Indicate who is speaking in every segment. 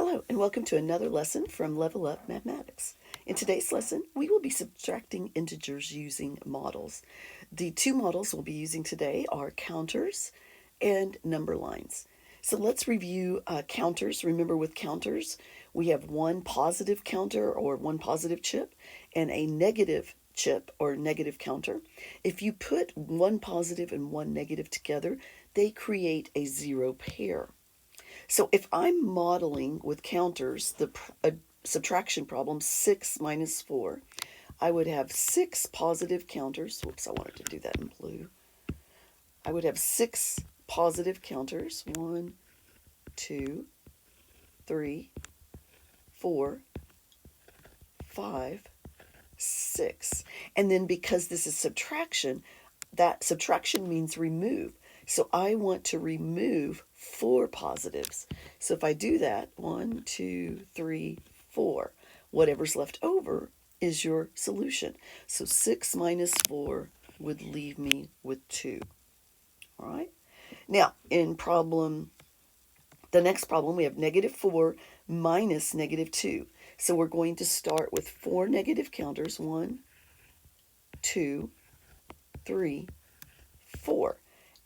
Speaker 1: Hello, and welcome to another lesson from Level Up Mathematics. In today's lesson, we will be subtracting integers using models. The two models we'll be using today are counters and number lines. So let's review counters. Remember, with counters, we have one positive counter or one positive chip and a negative chip or negative counter. If you put one positive and one negative together, they create a zero pair. So if I'm modeling with counters the subtraction problem 6 minus 4, I would have 6 positive counters. Whoops, I wanted to do that in blue. I would have 6 positive counters. 1, 2, 3, 4, 5, 6. And then because this is subtraction, that subtraction means remove. So I want to remove 4 positives. So if I do that, 1, 2, 3, 4, whatever's left over is your solution. So 6 minus 4 would leave me with 2. All right. Now, in the next problem, we have negative 4 minus negative 2. So we're going to start with 4 negative counters. 1, 2, 3, 4.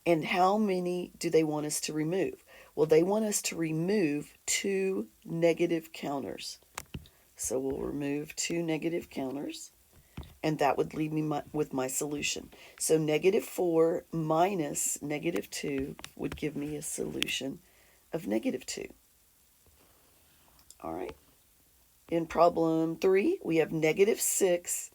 Speaker 1: And how many do they want us to remove? Well, they want us to remove 2 negative counters. So we'll remove 2 negative counters, and that would leave me with my solution. So negative 4 minus negative 2 would give me a solution of negative 2. All right. In problem 3, we have negative 6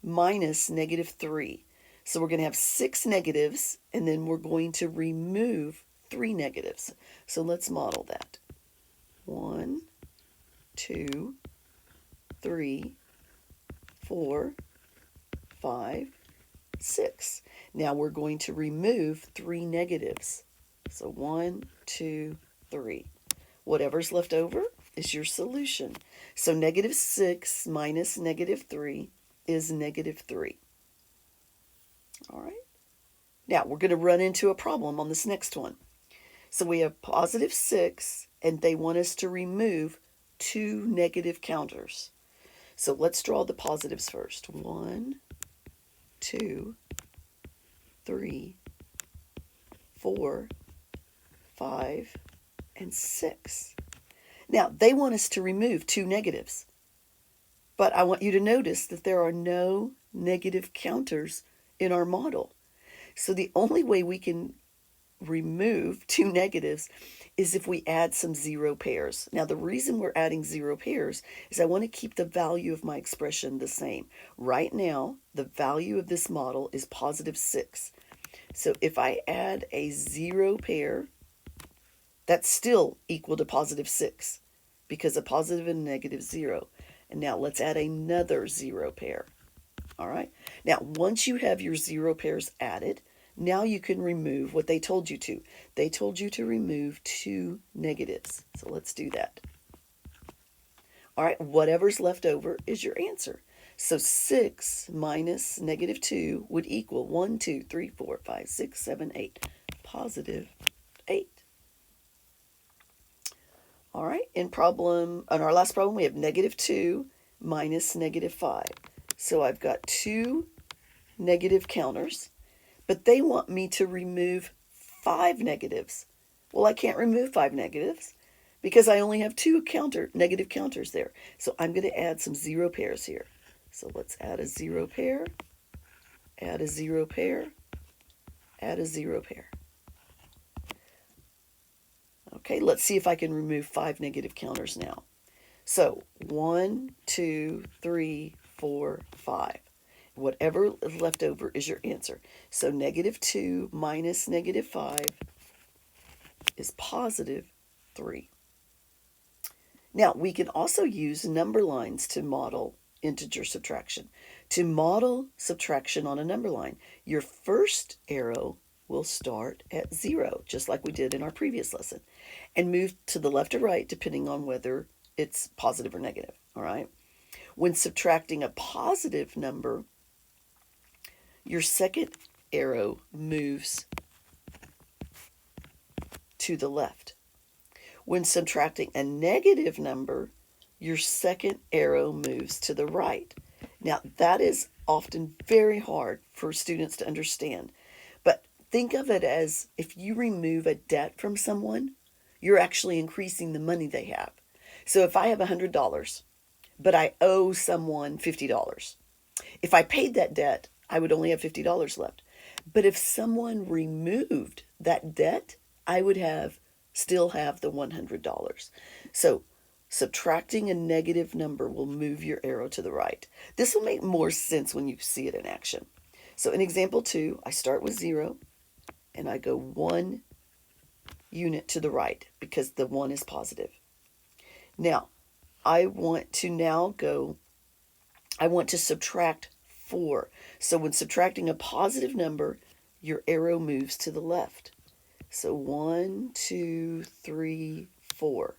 Speaker 1: minus negative 3. So we're going to have 6 negatives, and then we're going to remove 3 negatives. So let's model that. 1, 2, 3, 4, 5, 6. Now we're going to remove 3 negatives. So 1, 2, 3. Whatever's left over is your solution. So negative 6 minus negative 3 is negative 3. All right. Now we're going to run into a problem on this next one. So we have positive 6, and they want us to remove 2 negative counters. So let's draw the positives first. 1, 2, 3, 4, 5, and 6. Now they want us to remove 2 negatives. But I want you to notice that there are no negative counters in our model. So the only way we can remove 2 negatives is if we add some zero pairs. Now the reason we're adding zero pairs is I want to keep the value of my expression the same. Right now, the value of this model is positive 6. So if I add a zero pair, that's still equal to positive 6 because a positive and a negative 0. And now let's add another zero pair. All right. Now, once you have your zero pairs added, now you can remove what they told you to. They told you to remove 2 negatives. So let's do that. All right. Whatever's left over is your answer. So 6 minus negative 2 would equal 1, 2, 3, 4, 5, 6, 7, 8. Positive 8. All right. In our last problem, we have negative 2 minus negative 5. So I've got 2 negative counters, but they want me to remove 5 negatives. Well, I can't remove 5 negatives because I only have 2 negative counters there. So I'm going to add some zero pairs here. So let's add a zero pair, add a zero pair, add a zero pair. Okay, let's see if I can remove 5 negative counters now. So 1, 2, 3, 4, 5. Whatever is left over is your answer. So negative 2 minus negative 5 is positive 3. Now, we can also use number lines to model integer subtraction. To model subtraction on a number line, your first arrow will start at 0, just like we did in our previous lesson, and move to the left or right depending on whether it's positive or negative. All right. When subtracting a positive number, your second arrow moves to the left. When subtracting a negative number, your second arrow moves to the right. Now, that is often very hard for students to understand, but think of it as if you remove a debt from someone, you're actually increasing the money they have. So if I have $100, but I owe someone $50, if I paid that debt, I would only have $50 left. But if someone removed that debt, I would still have the $100. So subtracting a negative number will move your arrow to the right. This will make more sense when you see it in action. So in example 2, I start with 0 and I go 1 unit to the right because the 1 is positive. Now, I want to subtract 4. So when subtracting a positive number, your arrow moves to the left. So 1, 2, 3, 4.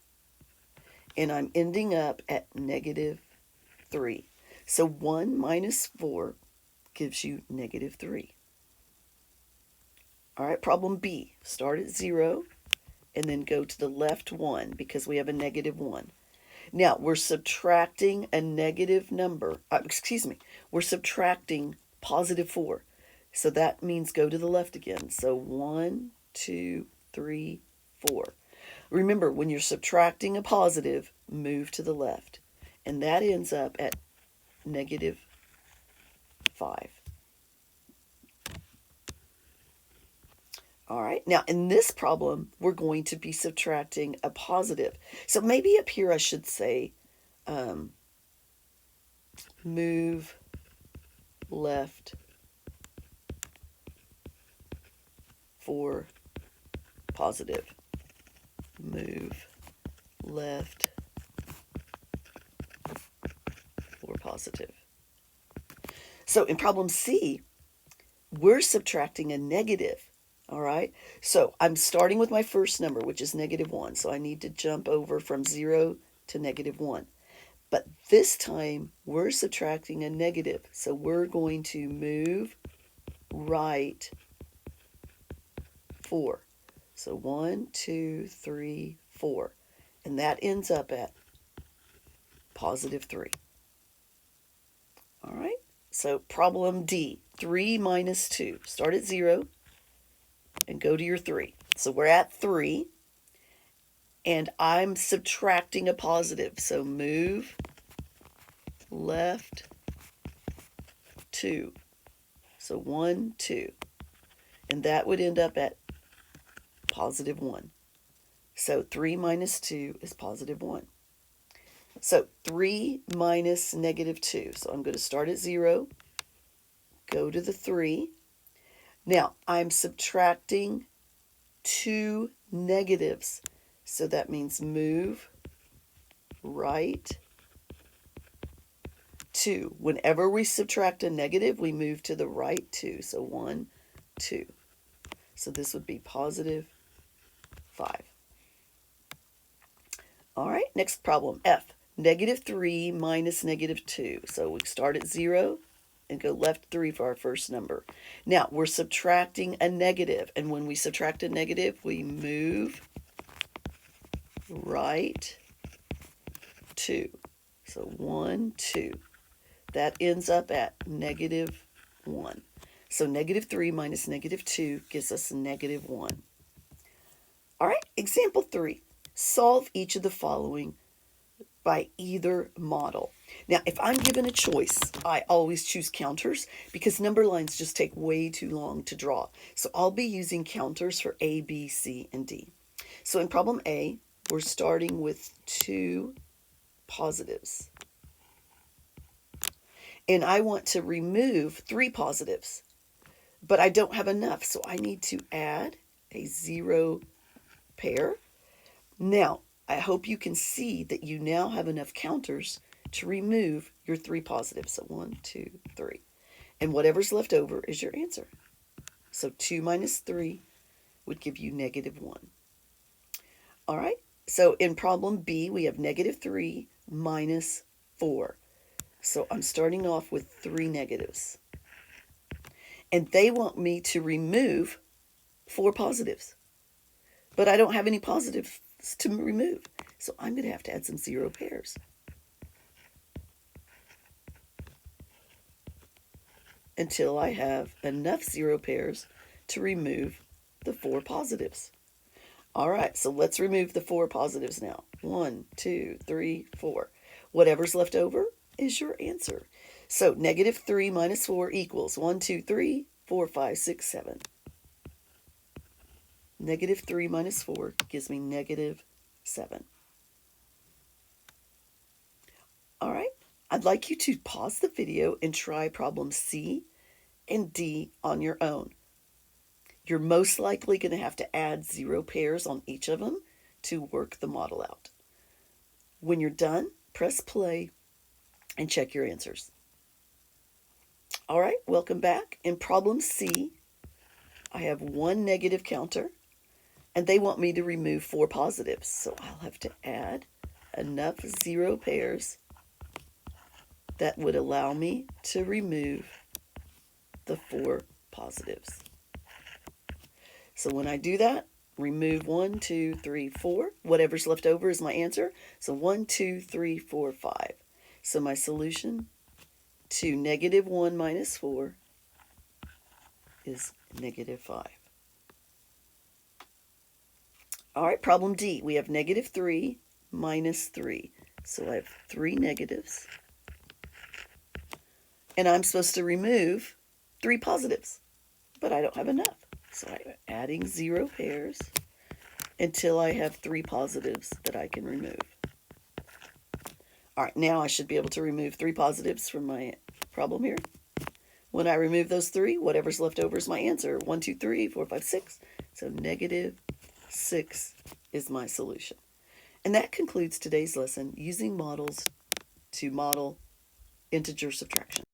Speaker 1: And I'm ending up at -3. So 1 minus 4 gives you -3. All right, problem B. Start at 0 and then go to the left 1 because we have a -1. Now, we're subtracting a negative number. We're subtracting +4. So that means go to the left again. So 1, 2, 3, 4. Remember, when you're subtracting a positive, move to the left. And that ends up at -5. All right, now in this problem, we're going to be subtracting a positive. So maybe up here I should say, move left 4 positive. Move left 4 positive. So in problem C, we're subtracting a negative. All right, so I'm starting with my first number, which is -1. So I need to jump over from 0 to -1. But this time we're subtracting a negative. So we're going to move right 4. So 1, 2, 3, 4. And that ends up at +3. All right, so problem D, 3 minus 2. Start at 0. And go to your 3. So we're at 3, and I'm subtracting a positive. So move left 2. So 1, 2. And that would end up at +1. So 3 minus 2 is +1. So 3 minus -2. So I'm going to start at 0, go to the 3. Now, I'm subtracting 2 negatives. So that means move right 2. Whenever we subtract a negative, we move to the right 2. So 1, 2. So this would be +5. All right, next problem, F. -3 minus -2. So we start at 0 and go left 3 for our first number. Now, we're subtracting a negative, and when we subtract a negative, we move right 2. So 1, 2. That ends up at -1. So -3 minus -2 gives us -1. All right, example 3. Solve each of the following by either model. Now, if I'm given a choice, I always choose counters because number lines just take way too long to draw. So I'll be using counters for A, B, C, and D. So in problem A, we're starting with 2 positives. And I want to remove 3 positives, but I don't have enough, so I need to add a 0 pair. Now, I hope you can see that you now have enough counters to remove your 3 positives. So 1, 2, 3. And whatever's left over is your answer. So 2 minus 3 would give you -1. All right, so in problem B, we have -3 minus 4. So I'm starting off with 3 negatives. And they want me to remove 4 positives. But I don't have any positive to remove. So I'm going to have to add some 0 pairs. Until I have enough 0 pairs to remove the 4 positives. All right, so let's remove the 4 positives now. 1, 2, 3, 4. Whatever's left over is your answer. So -3 minus 4 equals 1, 2, 3, 4, 5, 6, 7. -3 minus 4 gives me -7. All right, I'd like you to pause the video and try problem C and D on your own. You're most likely going to have to add 0 pairs on each of them to work the model out. When you're done, press play and check your answers. All right, welcome back. In problem C, I have 1 negative counter, and they want me to remove 4 positives. So I'll have to add enough 0 pairs that would allow me to remove the 4 positives. So when I do that, remove 1, 2, 3, 4. Whatever's left over is my answer. So 1, 2, 3, 4, 5. So my solution to -1 minus 4 is -5. All right, problem D. We have -3 minus 3. So I have 3 negatives. And I'm supposed to remove 3 positives, but I don't have enough. So I'm adding 0 pairs until I have 3 positives that I can remove. All right, now I should be able to remove 3 positives from my problem here. When I remove those 3, whatever's left over is my answer. 1, 2, 3, 4, 5, 6. So -6 is my solution. And that concludes today's lesson, using models to model integer subtraction.